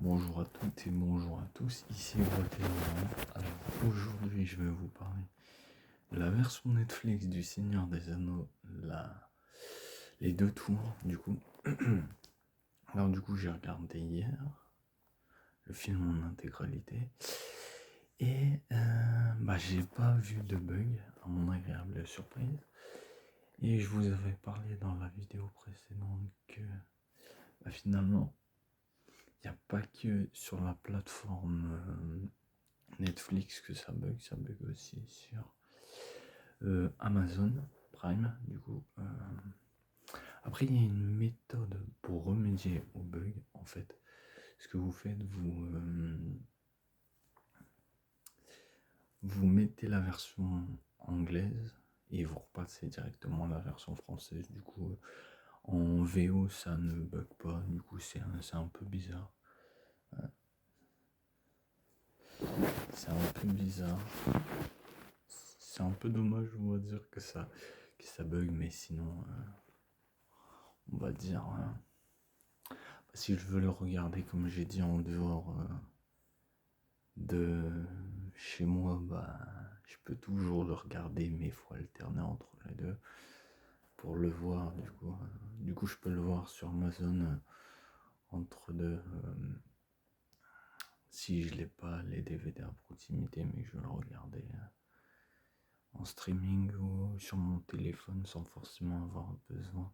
Bonjour à toutes et bonjour à tous, ici Rotéo. Alors aujourd'hui je vais vous parler de la version Netflix du Seigneur des Anneaux, les deux tours du coup. Alors du coup j'ai regardé hier le film en intégralité et j'ai pas vu de bug à mon agréable surprise. Et je vous avais parlé dans la vidéo précédente que finalement il n'y a pas que sur la plateforme Netflix que ça bug aussi sur Amazon Prime du coup. Après il y a une méthode pour remédier au bug en fait. Ce que vous faites, vous mettez la version anglaise et vous repassez directement la version française. Du coup en VO ça ne bug pas, du coup c'est un peu bizarre. C'est un peu bizarre. C'est un peu dommage, on va dire, que ça bug, mais sinon, on va dire, si je veux le regarder, comme j'ai dit, en dehors de chez moi, je peux toujours le regarder, mais il faut alterner entre les deux pour le voir, du coup, je peux le voir sur Amazon entre deux. Si je l'ai pas les DVD à proximité, mais je vais le regarder en streaming ou sur mon téléphone sans forcément avoir besoin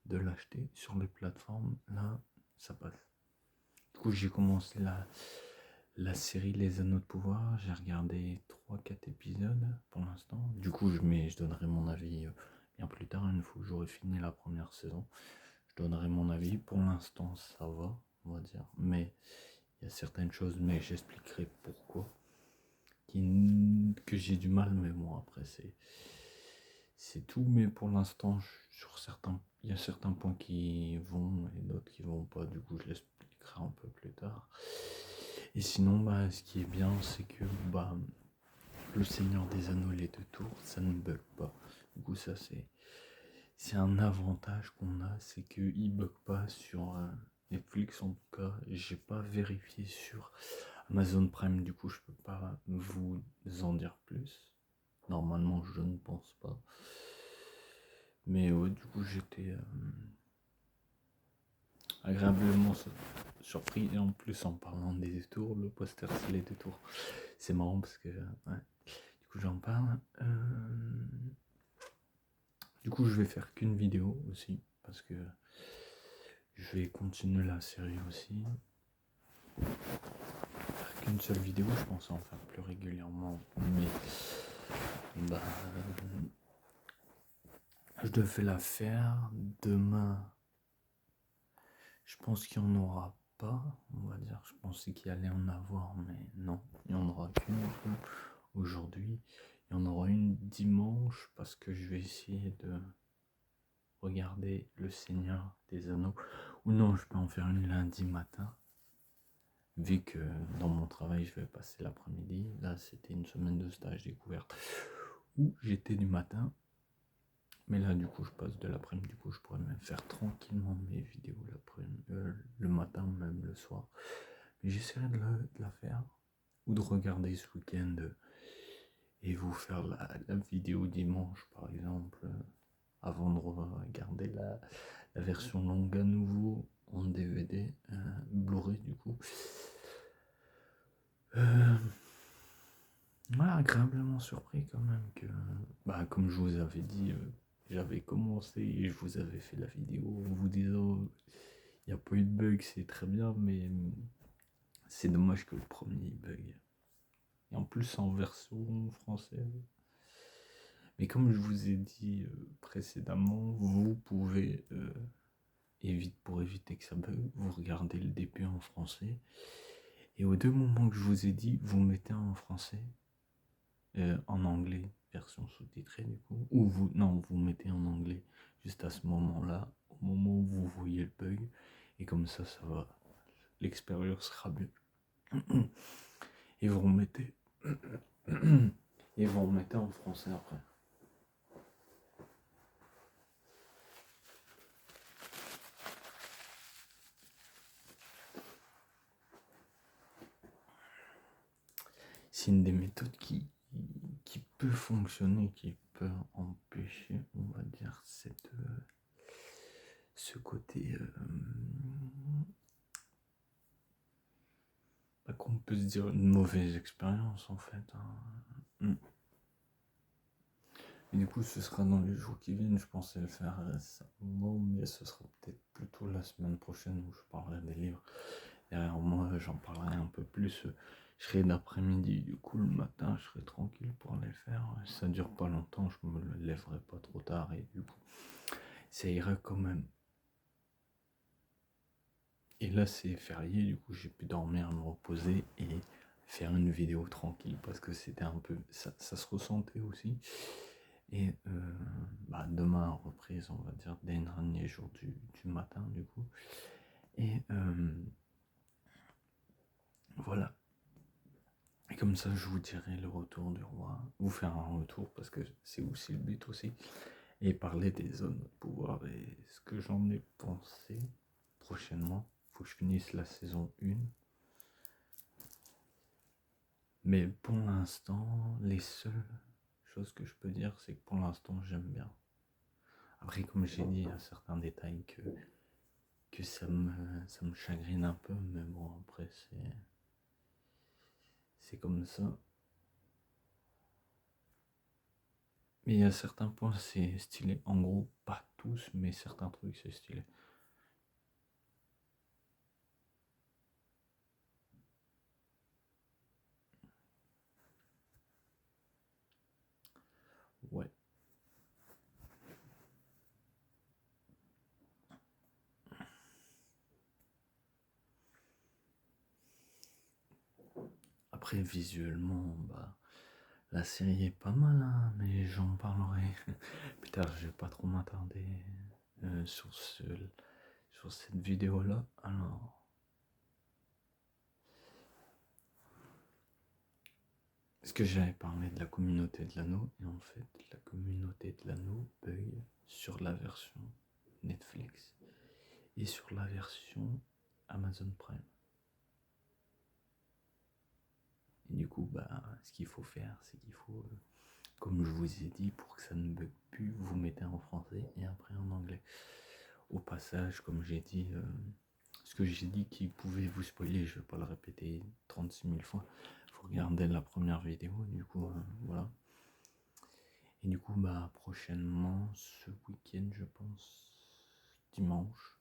de l'acheter sur les plateformes, là ça passe. Du coup j'ai commencé la série Les Anneaux de Pouvoir, j'ai regardé 3-4 épisodes pour l'instant. Du coup je donnerai mon avis bien plus tard, une fois que j'aurai fini la première saison. Je donnerai mon avis, pour l'instant ça va, on va dire, mais il y a certaines choses, mais j'expliquerai pourquoi, que j'ai du mal, mais bon après c'est tout. Mais pour l'instant il y a certains points qui vont et d'autres qui vont pas, du coup je l'expliquerai un peu plus tard. Et sinon ce qui est bien c'est que le Seigneur des Anneaux, les deux tours, ça ne bug pas. Du coup ça c'est un avantage qu'on a, c'est qu'il bug pas sur Netflix. En tout cas j'ai pas vérifié sur Amazon Prime, du coup je peux pas vous en dire plus. Normalement je ne pense pas. Mais ouais, du coup j'étais agréablement surpris. Et en plus en parlant des détours, le poster c'est les détours. C'est marrant parce que du coup j'en parle. Du coup je vais faire qu'une vidéo aussi parce que je vais continuer la série aussi. Faire qu'une seule vidéo, je pense en faire plus régulièrement. Mais je devais la faire demain. Je pense qu'il n'y en aura pas, on va dire. Je pensais qu'il allait en avoir, mais non, il n'y en aura qu'une aujourd'hui. Il y en aura une dimanche parce que je vais essayer de regarder Le Seigneur des Anneaux. Ou non, je peux en faire une lundi matin. Vu que dans mon travail, je vais passer l'après-midi. Là, c'était une semaine de stage découverte où j'étais du matin. Mais là, du coup, je passe de l'après-midi. Du coup, je pourrais même faire tranquillement mes vidéos le matin, même le soir. Mais j'essaierai de la faire ou de regarder ce week-end et vous faire la vidéo dimanche, par exemple, avant de regarder la version longue à nouveau en DVD, Blu-ray du coup. Agréablement surpris quand même que, comme je vous avais dit, j'avais commencé et je vous avais fait la vidéo en vous disant il n'y a pas eu de bug, c'est très bien, mais c'est dommage que le premier bug. Et en plus en version française. Mais comme je vous ai dit précédemment, vous pouvez, pour éviter que ça bug, vous regardez le début en français. Et aux deux moments que je vous ai dit, vous mettez en français, en anglais, version sous-titrée du coup. Ou vous mettez en anglais juste à ce moment-là, au moment où vous voyez le bug. Et comme ça va, l'expérience sera mieux. Et vous remettez en français après. c'est une des méthodes qui peut fonctionner, qui peut empêcher, on va dire, ce côté qu'on peut se dire une mauvaise expérience en fait. Hein. Et du coup, ce sera dans les jours qui viennent. Je pensais le faire récemment, mais ce sera peut-être plutôt la semaine prochaine où je parlerai des livres. Derrière moi, j'en parlerai un peu plus. Je serai d'après-midi, du coup, le matin, je serai tranquille pour les faire. Ça dure pas longtemps, je me lèverai pas trop tard et du coup, ça ira quand même. Et là, c'est férié, du coup, j'ai pu dormir, me reposer et faire une vidéo tranquille parce que c'était un peu. Ça se ressentait aussi. Et demain, reprise, on va dire, des derniers jours du matin, du coup. Et voilà. Et comme ça, je vous dirai le retour du roi. Vous faire un retour parce que c'est aussi le but aussi. Et parler des zones de pouvoir et ce que j'en ai pensé prochainement. Faut que je finisse la saison 1. Mais pour l'instant, les seules choses que je peux dire, c'est que pour l'instant, j'aime bien. Après, comme j'ai dit, il y a certains détails que ça me chagrine un peu, mais bon, après, c'est comme ça. Mais il y a certains points, c'est stylé. En gros, pas tous, mais certains trucs, c'est stylé. Ouais. Après, visuellement, la série est pas mal, hein, mais j'en parlerai plus tard. Je vais pas trop m'attarder sur cette vidéo-là. Alors, est-ce que j'avais parlé de la communauté de l'anneau? Et en fait, la communauté de l'anneau bug sur la version Netflix et sur la version Amazon Prime. Et du coup, ce qu'il faut faire, c'est qu'il faut, comme je vous ai dit, pour que ça ne bug plus, vous mettez en français et après en anglais. Au passage, comme j'ai dit, ce que j'ai dit qui pouvait vous spoiler, je vais pas le répéter 36 000 fois. Faut regarder la première vidéo, du coup, voilà. Et du coup, prochainement, ce week-end, je pense, dimanche,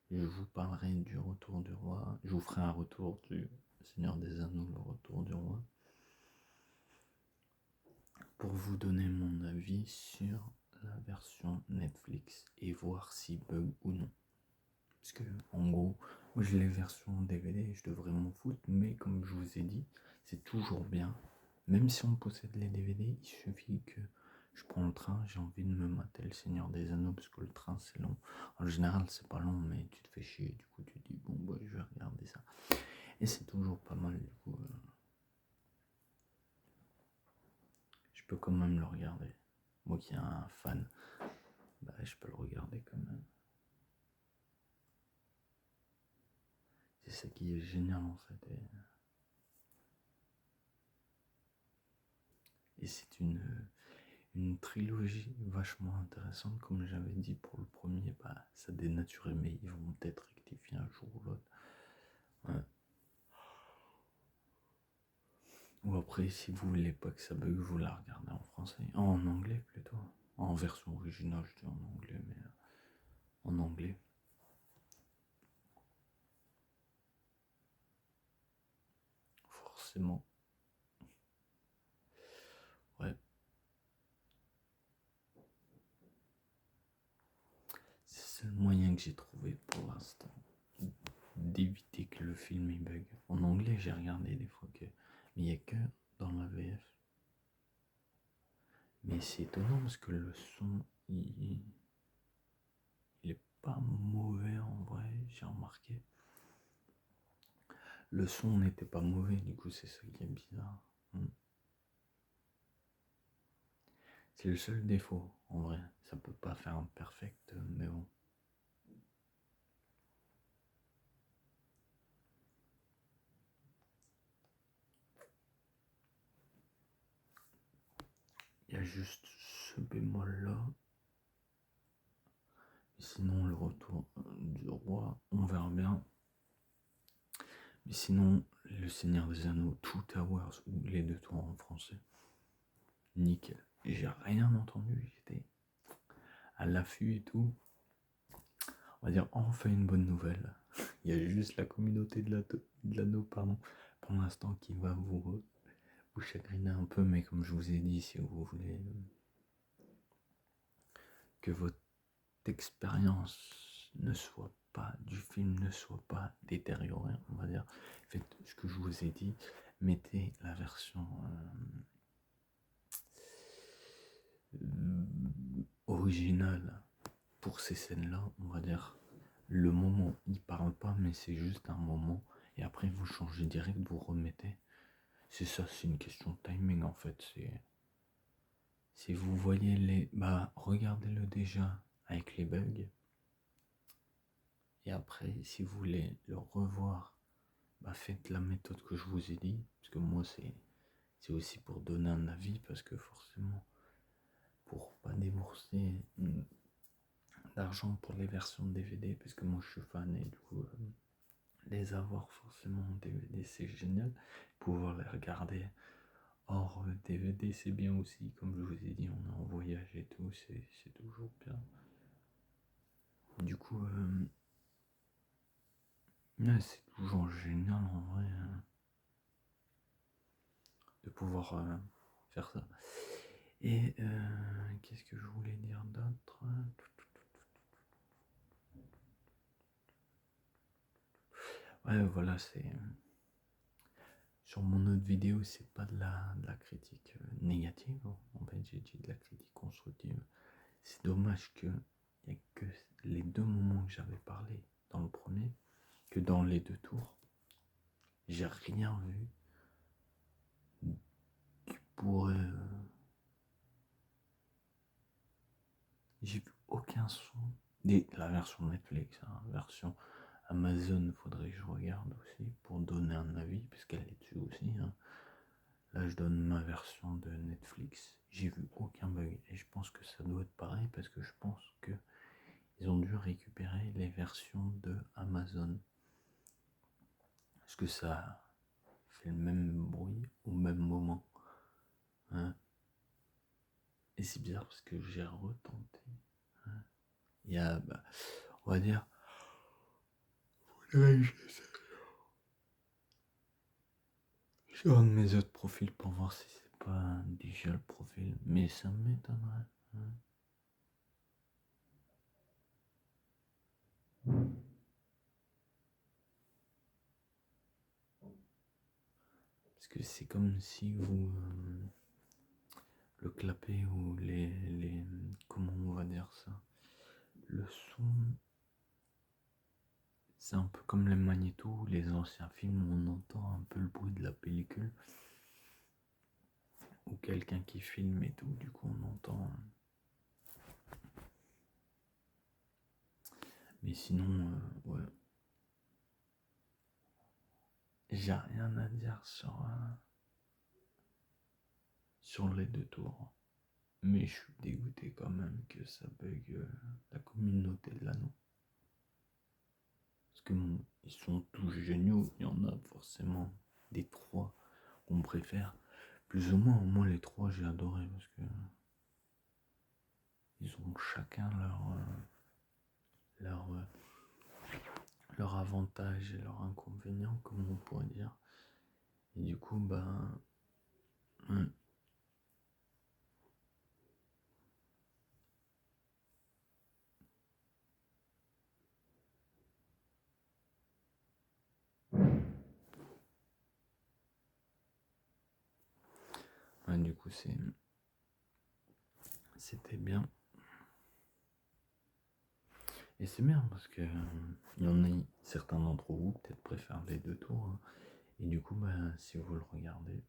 je vous parlerai du retour du roi. Je vous ferai un retour du Seigneur des Anneaux, le retour du roi, pour vous donner mon avis sur la version Netflix et voir si bug ou non. Parce que, en gros, moi j'ai les versions DVD, je devrais m'en foutre, mais comme je vous ai dit, c'est toujours bien. Même si on possède les DVD, il suffit que je prends le train, j'ai envie de me mater le Seigneur des Anneaux, parce que le train c'est long. En général, c'est pas long, mais tu te fais chier, du coup tu te dis, bon, je vais regarder ça. Et c'est toujours pas mal, du coup. Je peux quand même le regarder. Moi qui est un fan, je peux le regarder quand même. C'est ça qui est génial en fait. Et c'est une trilogie vachement intéressante, comme j'avais dit pour le premier, ça dénaturait, mais ils vont peut-être rectifier un jour ou l'autre. Ouais. Ou après, si vous voulez pas que ça bug, vous la regardez en français, en anglais plutôt. En version originale, je dis en anglais, mais en anglais. Forcément. Ouais. C'est le moyen que j'ai trouvé pour l'instant d'éviter que le film il bug. En anglais, j'ai regardé des fois que. Mais il n'y a que dans la VF. Mais c'est étonnant parce que le son, il est pas mauvais en vrai, j'ai remarqué. Le son n'était pas mauvais, du coup, c'est ça qui est bizarre. C'est le seul défaut, en vrai. Ça peut pas faire un perfect, mais bon. a juste ce bémol-là. Sinon, le retour du roi, on verra bien. Mais sinon, le Seigneur des Anneaux, Two Towers, ou les deux tours en français, nickel. J'ai rien entendu, j'étais à l'affût et tout. On va dire enfin une bonne nouvelle. Il y a juste la communauté de l'anneau, pardon, pour l'instant qui va vous chagriner un peu, mais comme je vous ai dit, si vous voulez que votre expérience ne soit pas du film ne soit pas détériorée, on va dire, faites ce que je vous ai dit, mettez la version originale pour ces scènes-là, on va dire. Le moment, il parle pas, mais c'est juste un moment, et après vous changez direct, vous remettez. C'est ça, c'est une question de timing en fait. Si vous voyez les, bah regardez-le déjà avec les bugs. Et après, si vous voulez le revoir, bah faites la méthode que je vous ai dit, parce que moi c'est aussi pour donner un avis, parce que forcément, pour pas débourser d'argent pour les versions DVD, parce que moi je suis fan et du coup les avoir forcément en DVD c'est génial, pouvoir les regarder hors DVD c'est bien aussi, comme je vous ai dit, on est en voyage et tout, c'est toujours bien. Du coup, ouais, c'est toujours génial en vrai de pouvoir faire ça. Et qu'est-ce que je voulais dire d'autre? Ouais, voilà, c'est sur mon autre vidéo, c'est pas de la critique négative. En fait, j'ai dit de la critique constructive. C'est dommage que il n'y a que les deux moments que j'avais parlé dans le premier, que dans les deux tours, j'ai rien vu qui pourrait. J'ai vu aucun son. La version Netflix, hein, version Amazon, faudrait que je regarde aussi pour donner un avis, parce qu'elle est dessus aussi. Hein. Là, je donne ma version de Netflix. J'ai vu aucun bug. Et je pense que ça doit être pareil, parce que je pense que ils ont dû récupérer les versions de Amazon. Parce que ça fait le même bruit au même moment. Hein. Et c'est bizarre parce que j'ai retenté. Hein. Il y a, bah, on va dire, sur un de mes autres profils pour voir si c'est pas déjà le profil, mais ça m'étonnerait. Hein. Parce que c'est comme si vous le clapez ou les comment on va dire ça, le son, c'est un peu comme les magnétos, les anciens films où on entend un peu le bruit de la pellicule ou quelqu'un qui filme et tout, du coup on entend. Mais sinon, ouais. J'ai rien à dire sur les deux tours. Mais je suis dégoûté quand même que ça bug la communauté de l'anneau. Parce que ils sont tous géniaux, il y en a forcément des trois qu'on préfère. Plus ou moins, au moins les trois j'ai adoré parce que ils ont chacun leur avantage et leur inconvénient, comme on pourrait dire. Et du coup, ouais. Ouais, du coup c'était bien. Et c'est bien parce que il y en a certains d'entre vous peut-être préfèrent les deux tours. Hein. Et du coup, si vous le regardez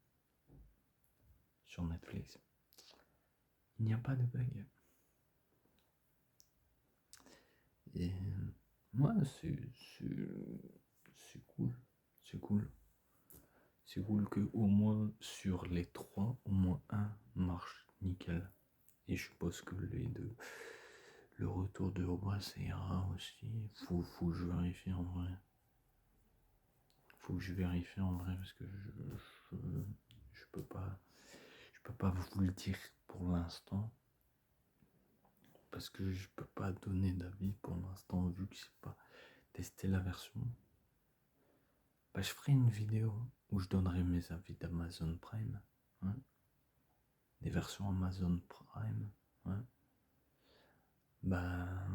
sur Netflix, il n'y a pas de bug. Et moi, c'est cool. C'est cool. C'est cool que au moins sur les trois, au moins un marche nickel. Et je suppose que le retour de roi, ça ira aussi. Faut que je vérifie en vrai. Faut que je vérifie en vrai parce que je peux pas. Je peux pas vous le dire pour l'instant. Parce que je peux pas donner d'avis pour l'instant vu que j'ai pas testé la version. Bah, je ferai une vidéo où je donnerai mes avis d'Amazon Prime. Hein, des versions Amazon Prime. Hein. Bah,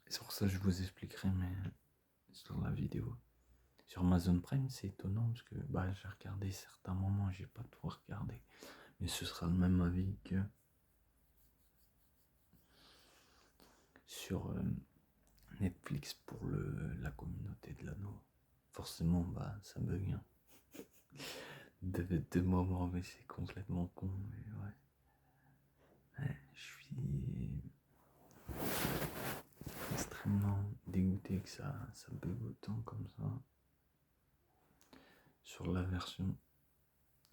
c'est pour ça que je vous expliquerai mais sur la vidéo. Sur Amazon Prime, c'est étonnant parce que bah, j'ai regardé certains moments, j'ai pas tout regardé. Mais ce sera le même avis que sur Netflix pour la communauté de l'anneau. Forcément, bah, ça bug. Hein. De moments, mais c'est complètement con. Mais ouais. Je suis extrêmement dégoûté que ça bug autant comme ça. Sur la version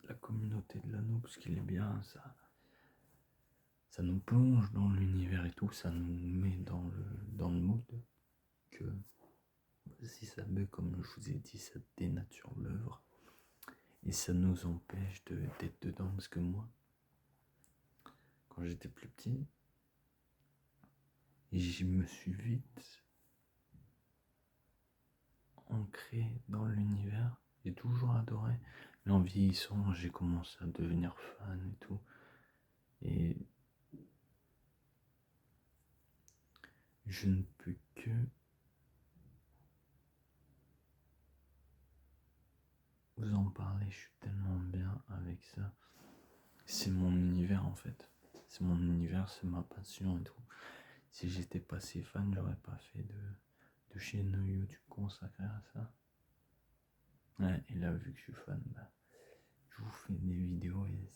la communauté de l'anneau, parce qu'il est bien, ça nous plonge dans l'univers et tout, ça nous met dans le mood que si ça bug, comme je vous ai dit, ça dénature l'œuvre et ça nous empêche d'être dedans, parce que moi, quand j'étais plus petit, je me suis vite ancré dans l'univers, j'ai toujours adoré, mais en vieillissant, j'ai commencé à devenir fan et tout, et je ne peux que vous en parler, je suis tellement bien avec ça. C'est mon univers en fait. C'est mon univers, c'est ma passion et tout. Si j'étais pas si fan, j'aurais pas fait de chaîne YouTube consacrée à ça. Ouais, et là, vu que je suis fan, bah, je vous fais des vidéos et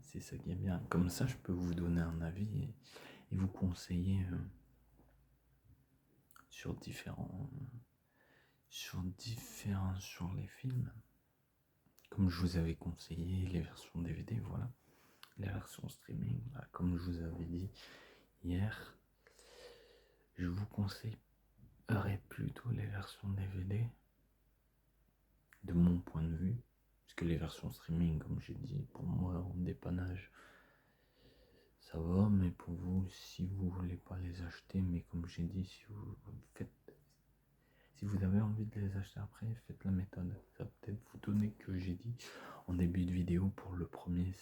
c'est ça qui est bien. Comme ça, je peux vous donner un avis et vous conseiller sur sur les films. Comme je vous avais conseillé les versions DVD, voilà. Les versions streaming, bah, comme je vous avais dit hier, je vous conseillerais plutôt les versions DVD de mon point de vue, parce que les versions streaming, comme j'ai dit, pour moi en dépannage, ça va, mais pour vous, si vous voulez pas les acheter, mais comme j'ai dit, si vous avez envie de les acheter après, faites la méthode. Ça va peut-être vous donner que j'ai dit en début de vidéo. Pour le premier,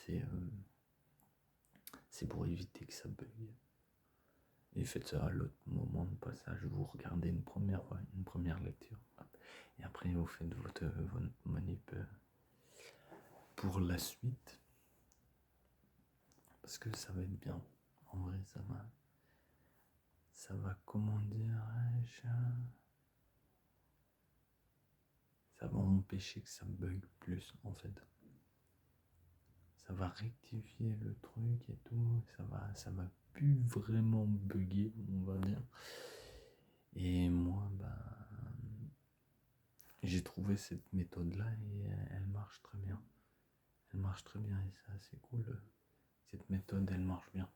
c'est pour éviter que ça bug. Et faites ça à l'autre moment de passage. Vous regardez une première lecture. Et après, vous faites votre manip pour la suite. Parce que ça va être bien. En vrai, ça va, comment dirais-je, ça va empêcher que ça bug plus, en fait. Ça va rectifier le truc et tout. Ça va plus vraiment bugger, on va dire. Et moi, bah, j'ai trouvé cette méthode-là et elle marche très bien. Elle marche très bien et c'est assez cool. Cette méthode, elle marche bien.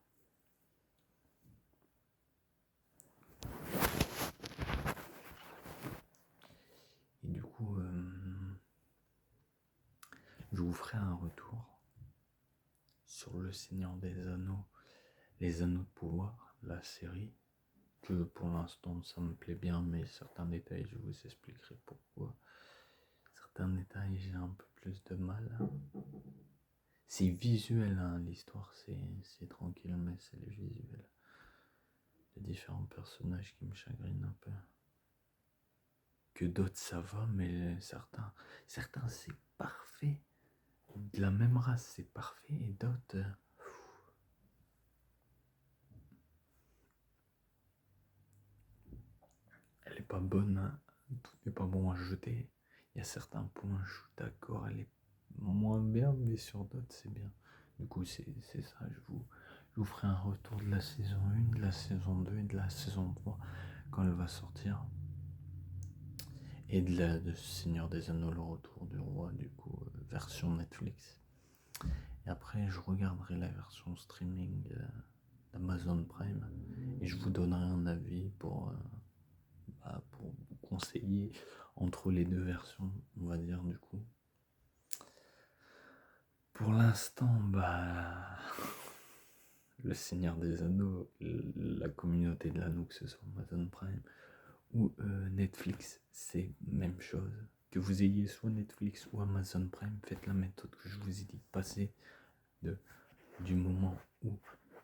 Et du coup, je vous ferai un retour sur le Seigneur des Anneaux, les Anneaux de pouvoir, la série, que pour l'instant ça me plaît bien, mais certains détails, je vous expliquerai pourquoi. Certains détails, j'ai un peu plus de mal. C'est visuel, hein, l'histoire, c'est tranquille, mais c'est le visuel. Les différents personnages qui me chagrinent un peu. Que d'autres ça va, mais certains c'est parfait. De la même race, c'est parfait, et d'autres. Elle est pas bonne, hein. Tout n'est pas bon à jeter. Il y a certains points, je suis d'accord, elle est moins bien, mais sur d'autres, c'est bien. Du coup, c'est ça, je vous ferai un retour de la saison 1, de la saison 2 et de la saison 3 quand elle va sortir. Et de Seigneur des Anneaux, le retour du roi, du coup, version Netflix. Et après, je regarderai la version streaming d'Amazon Prime et je vous donnerai un avis pour vous conseiller entre les deux versions, on va dire, du coup. Pour l'instant, le Seigneur des Anneaux, la communauté de l'anneau, que ce soit Amazon Prime ou Netflix, c'est même chose. Que vous ayez soit Netflix ou Amazon Prime, faites la méthode que je vous ai dit, passez du moment où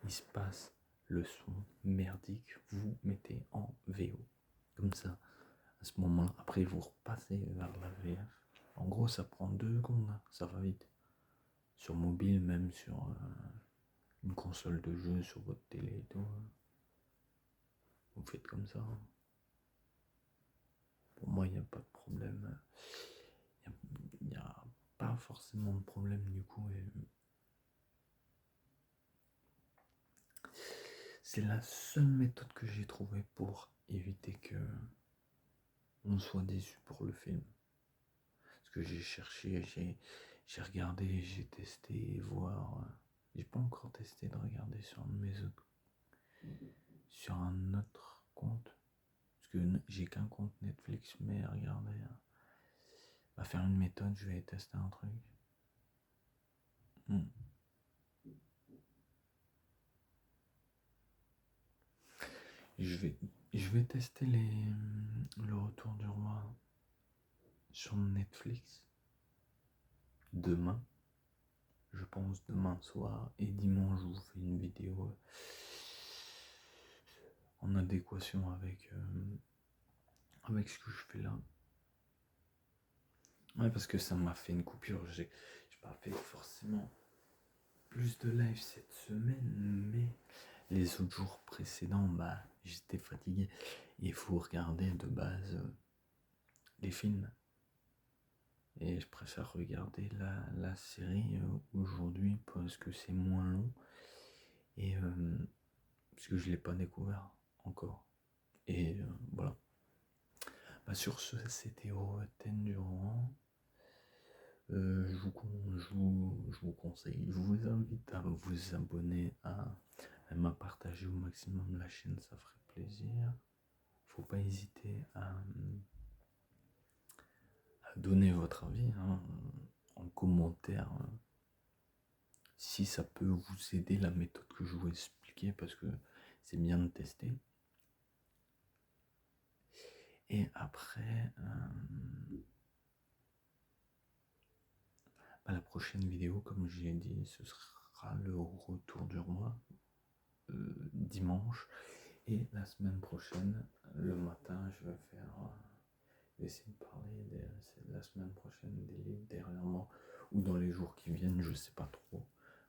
il se passe le son merdique, vous mettez en VO. Comme ça, à ce moment-là, après vous repassez vers la VF. En gros, ça prend 2 secondes, hein, ça va vite. Sur mobile, même sur une console de jeu, sur votre télé et tout. Vous faites comme ça. Pour moi, il n'y a pas de problème. Il n'y a pas forcément de problème du coup. C'est la seule méthode que j'ai trouvée pour éviter que on soit déçu pour le film. Parce que j'ai cherché, j'ai regardé, j'ai testé, voir. J'ai pas encore testé de regarder sur un autre compte. Parce que j'ai qu'un compte Netflix, mais regardez. On va faire une méthode, je vais tester un truc. Je vais tester le retour du roi sur Netflix demain. Je pense demain soir et dimanche je vous fais une vidéo en adéquation avec ce que je fais là. Ouais, parce que ça m'a fait une coupure. J'ai pas fait forcément plus de live cette semaine, mais les autres jours précédents, j'étais fatigué. Il faut regarder de base les films. Et je préfère regarder la série aujourd'hui parce que c'est moins long et parce que je ne l'ai pas découvert encore. Et voilà. Sur ce, c'était Rotten Durand. Je vous conseille, je vous invite à vous abonner, à partager au maximum la chaîne, ça ferait plaisir. Faut pas hésiter à donner votre avis en commentaire si ça peut vous aider la méthode que je vous ai expliquée, parce que c'est bien de tester. Et après la prochaine vidéo, comme je l'ai dit, ce sera le retour du roi dimanche, et la semaine prochaine le matin je vais essayer de parler la semaine prochaine des livres derrière moi, ou dans les jours qui viennent, je sais pas trop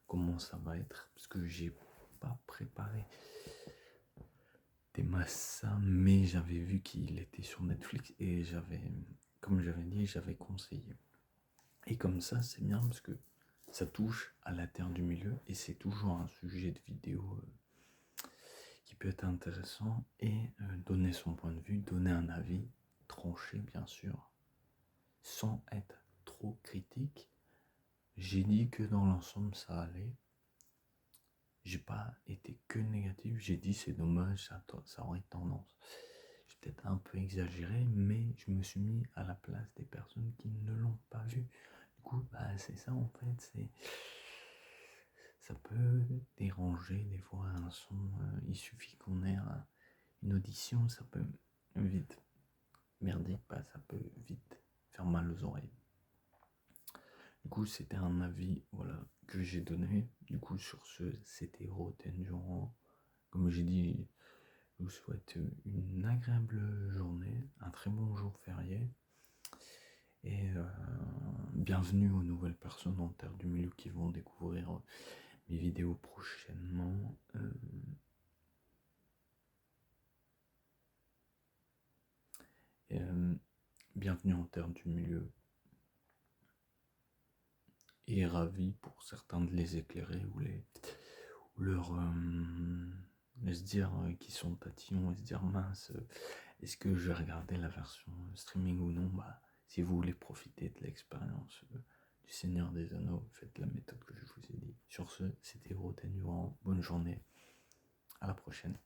comment ça va être, parce que j'ai pas préparé des masses, mais j'avais vu qu'il était sur Netflix et comme j'avais dit, j'avais conseillé. Et comme ça, c'est bien parce que ça touche à la terre du milieu et c'est toujours un sujet de vidéo qui peut être intéressant, et donner son point de vue, donner un avis tranché bien sûr, sans être trop critique. J'ai dit que dans l'ensemble ça allait. J'ai pas été que négatif, j'ai dit c'est dommage, ça aurait tendance. J'ai peut-être un peu exagéré, mais je me suis mis à la place des personnes qui ne l'ont pas vu. Du coup, c'est ça en fait, ça peut déranger des fois un son, il suffit qu'on ait une audition, ça peut vite merder, ça peut vite faire mal aux oreilles. Du coup, c'était un avis que j'ai donné. Du coup, sur ce, c'était Rotten Durand. Comme j'ai dit, je vous souhaite une agréable journée, un très bon jour férié. Et bienvenue aux nouvelles personnes en terre du milieu qui vont découvrir mes vidéos prochainement. Bienvenue en terre du milieu. Et ravi pour certains de les éclairer ou se dire qu'ils sont tatillons et se dire mince, est-ce que je vais regarder la version streaming ou non. Si vous voulez profiter de l'expérience du Seigneur des Anneaux, faites la méthode que je vous ai dit. Sur ce, c'était Roten Durand. Bonne journée. À la prochaine.